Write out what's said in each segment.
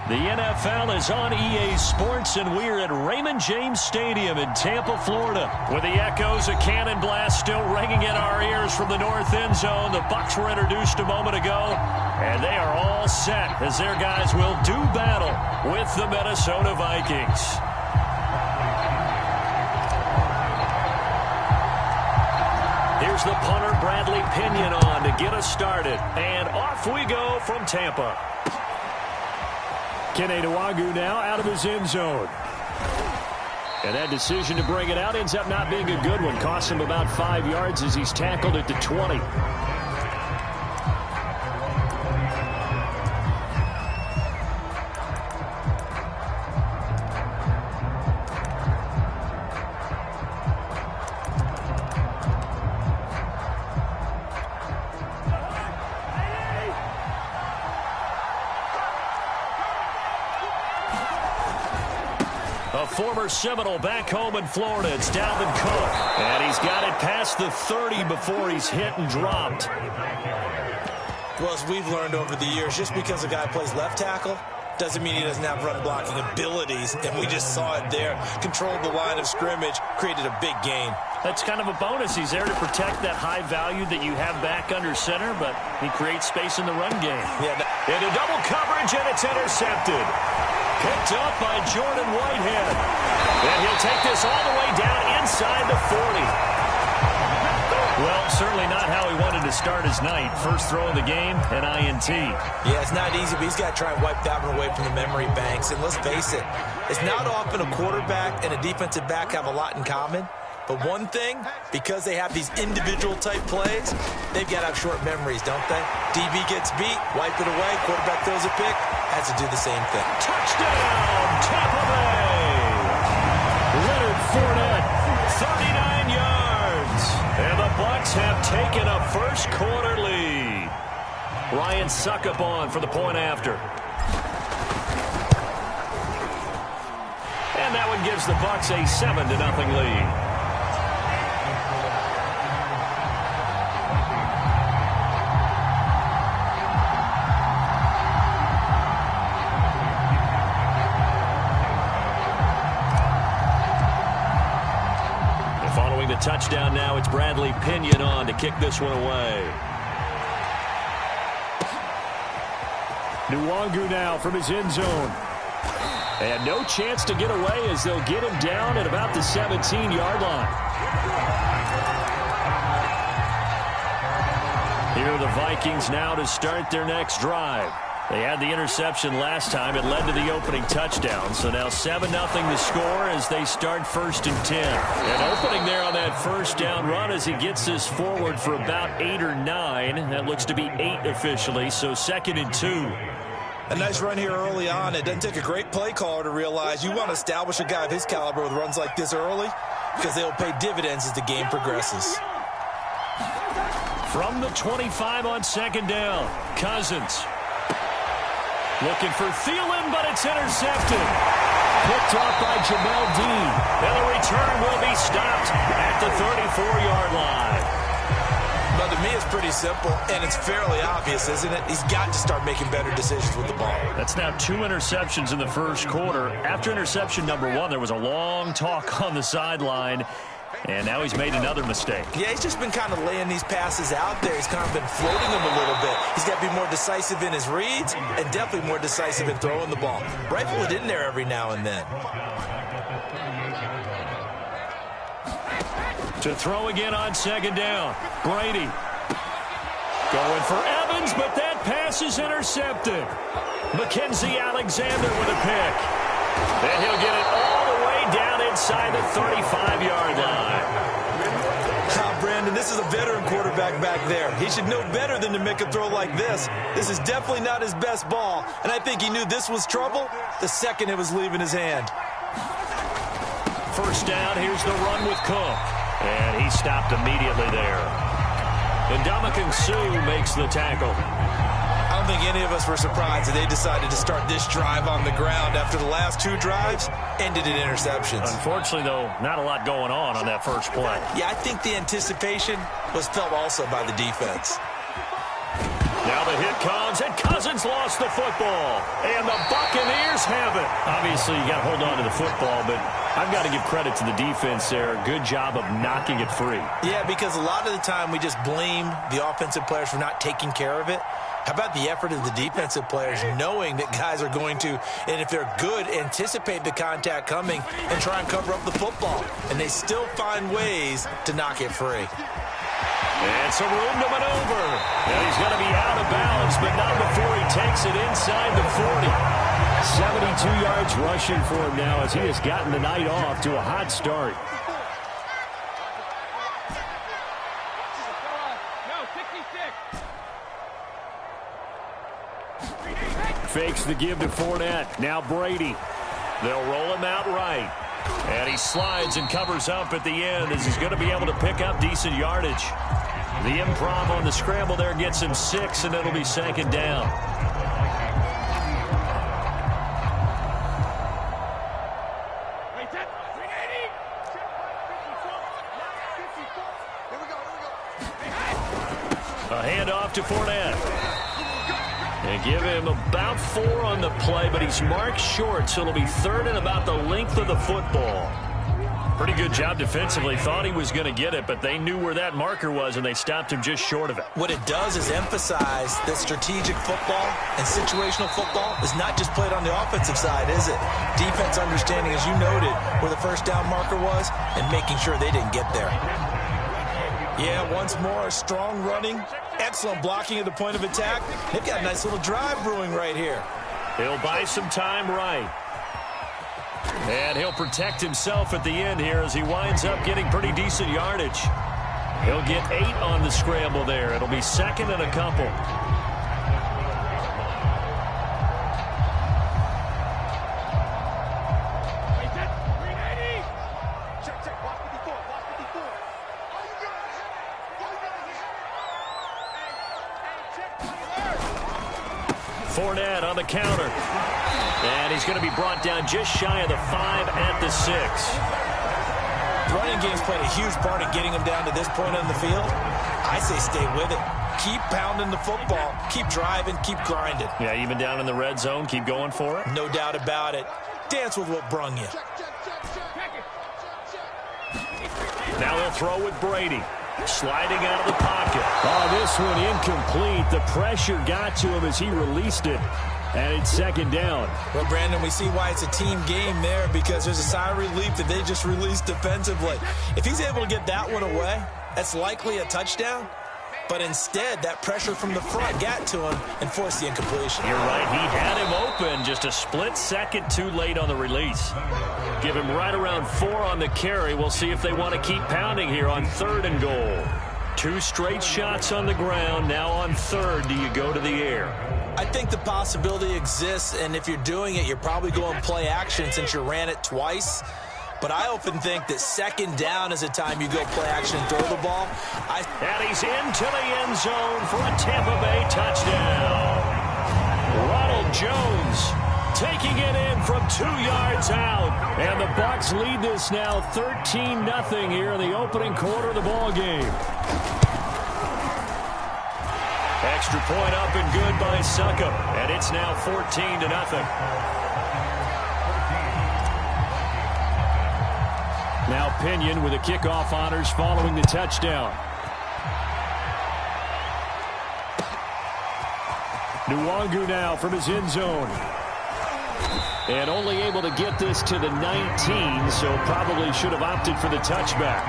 The NFL is on EA Sports, and we're at Raymond James Stadium in Tampa, Florida. With the echoes of cannon blast still ringing in our ears from the north end zone, the Bucs were introduced a moment ago, and they are all set as their guys will do battle with the Minnesota Vikings. Here's the punter, Bradley Pinion, on to get us started. And off we go from Tampa. Kene Nwangwu now out of his end zone. And that decision to bring it out ends up not being a good one. Costs him about 5 yards as he's tackled at the 20. Former Seminole back home in Florida. It's Dalvin Cook. And he's got it past the 30 before he's hit and dropped. Well, as we've learned over the years, just because a guy plays left tackle doesn't mean he doesn't have run blocking abilities. And we just saw it there. Controlled the line of scrimmage, created a big gain. That's kind of a bonus. He's there to protect that high value that you have back under center, but he creates space in the run game. Yeah, into double coverage, and it's intercepted. Picked up by Jordan Whitehead. And he'll take this all the way down inside the 40. Well, certainly not how he wanted to start his night. First throw of the game, an INT. Yeah, it's not easy, but he's got to try and wipe that one away from the memory banks. And let's face it, it's not often a quarterback and a defensive back have a lot in common. But one thing, because they have these individual type plays, they've got to have short memories, don't they? DB gets beat, wipe it away, quarterback throws a pick, has to do the same thing. Touchdown, Tampa Bay! Leonard Fournette, 39 yards. And the Bucs have taken a first quarter lead. Ryan Suckup on for the point after. And that one gives the Bucs a 7-0 lead. Touchdown now. It's Bradley Pinion on to kick this one away. Nwangwu now from his end zone. And no chance to get away as they'll get him down at about the 17-yard line. Here are the Vikings now to start their next drive. They had the interception last time. It led to the opening touchdown. So now 7-0 the score as they start 1st and 10. And opening there on that first down run as he gets this forward for about 8 or 9. That looks to be 8 officially, so 2nd and 2. A nice run here early on. It doesn't take a great play caller to realize you want to establish a guy of his caliber with runs like this early because they'll pay dividends as the game progresses. From the 25 on 2nd down, Cousins. Looking for Thielen, but it's intercepted. Picked off by Jamel Dean. And the return will be stopped at the 34-yard line. But to me, it's pretty simple, and it's fairly obvious, isn't it? He's got to start making better decisions with the ball. That's now 2 interceptions in the first quarter. After interception number 1, there was a long talk on the sideline. And now he's made another mistake. Yeah, he's just been kind of laying these passes out there. He's kind of been floating them a little bit. He's got to be more decisive in his reads and definitely more decisive in throwing the ball. Rifle it in there every now and then. To throw again on 2nd down. Brady going for Evans, but that pass is intercepted. Mackenzie Alexander with a pick. And he'll get it all the way down inside the 35-yard line. Brandon, this is a veteran quarterback back there. He should know better than to make a throw like this. This is definitely not his best ball, and I think he knew this was trouble the second it was leaving his hand. First down, here's the run with Cook. And he stopped immediately there. And Ndamukong Suh makes the tackle. I don't think any of us were surprised that they decided to start this drive on the ground after the last 2 drives ended in interceptions. Unfortunately, though, not a lot going on that first play. Yeah, I think the anticipation was felt also by the defense. Now the hit comes, and Cousins lost the football. And the Buccaneers have it. Obviously, you got to hold on to the football, but I've got to give credit to the defense there. Good job of knocking it free. Yeah, because a lot of the time we just blame the offensive players for not taking care of it. How about the effort of the defensive players knowing that guys are going to, and if they're good, anticipate the contact coming and try and cover up the football. And they still find ways to knock it free. And some room to maneuver. Now he's going to be out of bounds, but not before he takes it inside the 40. 72 yards rushing for him now as he has gotten the night off to a hot start. Fakes the give to Fournette. Now Brady. They'll roll him out right. And he slides and covers up at the end as he's going to be able to pick up decent yardage. The improv on the scramble there gets him 6, and it'll be second down. A handoff to Fournette. They give him about 4 on the play, but he's marked short, so it'll be third and about the length of the football. Pretty good job defensively. Thought he was going to get it, but they knew where that marker was, and they stopped him just short of it. What it does is emphasize that strategic football and situational football is not just played on the offensive side, is it? Defense understanding, as you noted, where the first down marker was and making sure they didn't get there. Yeah, once more, strong running, excellent blocking at the point of attack. They've got a nice little drive brewing right here. He'll buy some time right. And he'll protect himself at the end here as he winds up getting pretty decent yardage. He'll get 8 on the scramble there. It'll be second and a couple. Fournette on the counter. And he's going to be brought down just shy of the 5 at the 6. Running game's played a huge part in getting him down to this point on the field. I say stay with it. Keep pounding the football. Keep driving. Keep grinding. Yeah, even down in the red zone, keep going for it. No doubt about it. Dance with what brung you. Now they'll throw with Brady. Sliding out of the pocket. Oh, this one incomplete. The pressure got to him as he released it. And it's second down. Well, Brandon, we see why it's a team game there, because there's a sigh of relief that they just released defensively. If he's able to get that one away, that's likely a touchdown. But instead, that pressure from the front got to him and forced the incompletion. You're right. He had him open, just a split second too late on the release. Give him right around 4 on the carry. We'll see if they want to keep pounding here on 3rd and goal. 2 straight shots on the ground. Now on 3rd, do you go to the air? I think the possibility exists, and if you're doing it, you're probably going play action since you ran it twice. But I often think that second down is a time you go play action and throw the ball. And he's into the end zone for a Tampa Bay touchdown. Ronald Jones taking it in from 2 yards out. And the Bucs lead this now 13-0 here in the opening quarter of the ball game. Extra point up and good by Succop. And it's now 14-0. Now Pinion with the kickoff honors following the touchdown. Nwangu now from his end zone. And only able to get this to the 19, so probably should have opted for the touchback.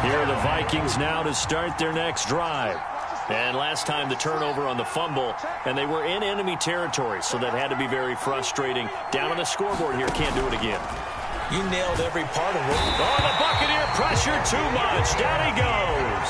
Here are the Vikings now to start their next drive. And last time the turnover on the fumble, and they were in enemy territory, so that had to be very frustrating. Down on the scoreboard here, can't do it again. You nailed every part of it. Oh, the Buccaneer pressure too much. Down he goes.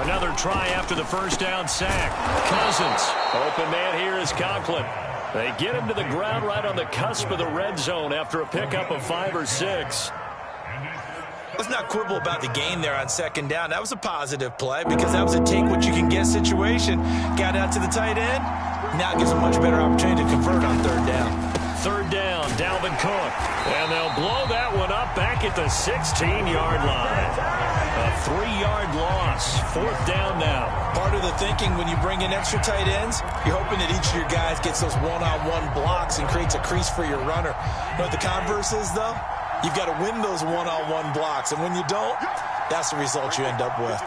Another try after the first down sack. Cousins. Open man here is Conklin. They get him to the ground right on the cusp of the red zone after a pickup of 5 or 6. Let's not quibble about the gain there on second down. That was a positive play because that was a take-what-you-can-get situation. Got out to the tight end. Now it gives a much better opportunity to convert on 3rd down. 3rd down, Dalvin Cook. down. And they'll blow that one up back at the 16-yard line. A 3-yard loss. 4th down now. Part of the thinking when you bring in extra tight ends, you're hoping that each of your guys gets those one-on-one blocks and creates a crease for your runner. You know what the converse is, though? You've got to win those one-on-one blocks. And when you don't, that's the result you end up with.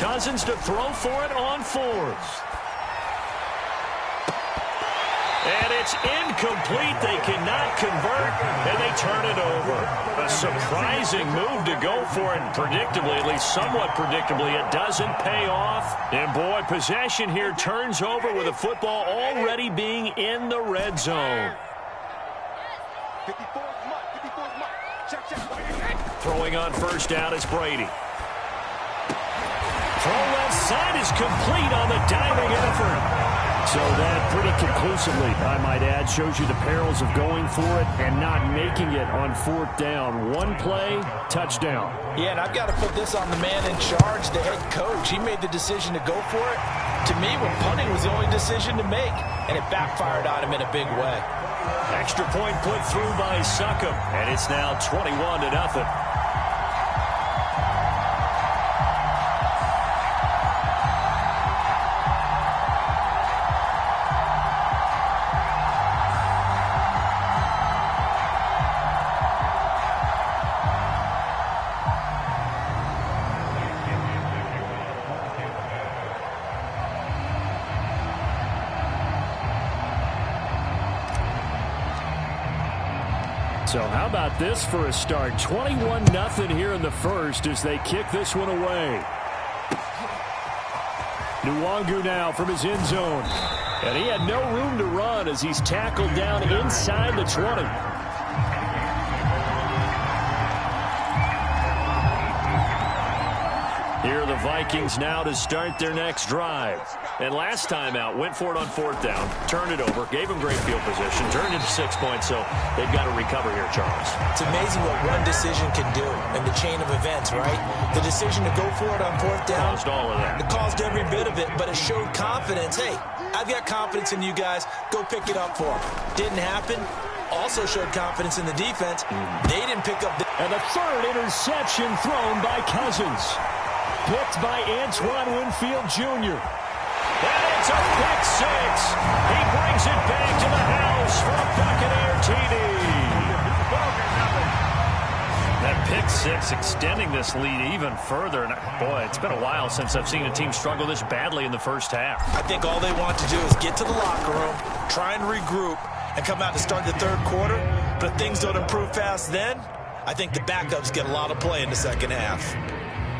Cousins to throw for it on 4th. And it's incomplete. They cannot convert, and they turn it over. A surprising move to go for it, and predictably, at least somewhat predictably, it doesn't pay off. And, boy, possession here turns over with the football already being in the red zone. Throwing on 1st down is Brady. Throw left side is complete on the diving effort. So that pretty conclusively, I might add, shows you the perils of going for it and not making it on 4th down. One play, touchdown. Yeah, and I've got to put this on the man in charge, the head coach. He made the decision to go for it. To me, when punting was the only decision to make, and it backfired on him in a big way. Extra point put through by Succop, and it's now 21-0. So how about this for a start? 21-0 here in the first as they kick this one away. Nwangu now from his end zone. And he had no room to run as he's tackled down inside the 20. Here are the Vikings now to start their next drive. And last time out, went for it on 4th down, turned it over, gave them great field position, turned into 6 points, so they've got to recover here, Charles. It's amazing what one decision can do in the chain of events, right? The decision to go for it on 4th down. Caused all of that. It caused every bit of it, but it showed confidence. Hey, I've got confidence in you guys. Go pick it up for them. Didn't happen. Also showed confidence in the defense. They didn't pick up. And the 3rd interception thrown by Cousins. Picked by Antoine Winfield Jr. And it's a pick 6. He brings it back to the house for a Buccaneer TD. That pick 6 extending this lead even further. And boy, it's been a while since I've seen a team struggle this badly in the first half. I think all they want to do is get to the locker room, try and regroup, and come out to start the 3rd quarter. But if things don't improve fast then, I think the backups get a lot of play in the 2nd half.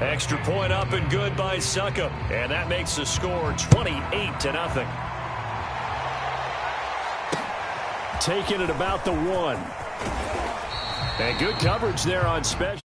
Extra point up and good by Succop. And that makes the score 28-0. Taking it about the 1. And good coverage there on special.